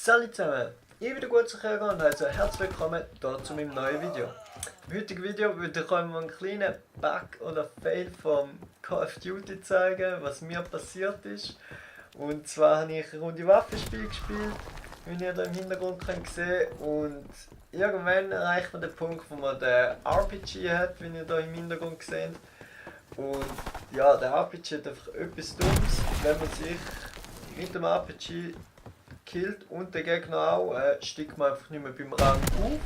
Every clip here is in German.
Salut zusammen, ich bin der Gutzerjäger und also herzlich willkommen hier zu meinem neuen Video. Im heutigen Video würde ich euch mal einen kleinen Bug oder Fail vom Call of Duty zeigen, was mir passiert ist. Und zwar habe ich eine Runde Waffenspiel gespielt, wie ihr hier im Hintergrund könnt sehen, und irgendwann erreicht man den Punkt, wo man den RPG hat, wie ihr hier im Hintergrund seht. Und ja, der RPG hat einfach etwas Dummes, wenn man sich mit dem RPG killt und der Gegner auch, steigt man einfach nicht mehr beim Rang auf.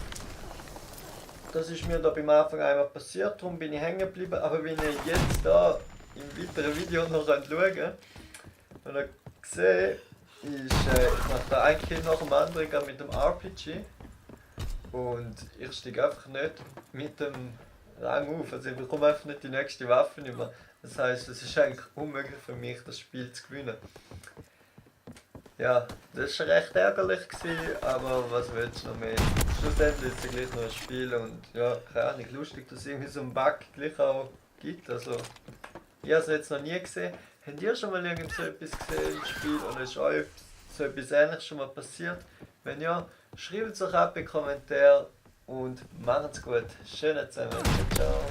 Das ist mir da beim Anfang einmal passiert, darum bin ich hängen geblieben. Aber wenn ihr jetzt da im weiteren Video noch schauen könnt, und ihr seht, ich mache da ein Kill nach dem anderen mit dem RPG. Und ich steige einfach nicht mit dem Rang auf, also ich bekomme einfach nicht die nächste Waffe mehr. Das heisst, es ist eigentlich unmöglich für mich, das Spiel zu gewinnen. Ja, das war recht ärgerlich, aber was willst du noch mehr? Schlussendlich ist es gleich noch ein Spiel und ja, keine Ahnung, lustig, dass es irgendwie so einen Bug gleich auch gibt. Also, ich habe es jetzt noch nie gesehen. Habt ihr schon mal irgend so etwas gesehen im Spiel oder ist euch so etwas Ähnliches schon mal passiert? Wenn ja, schreibt es euch ab in die Kommentare und macht's gut. Schönen zusammen. Ciao, ciao.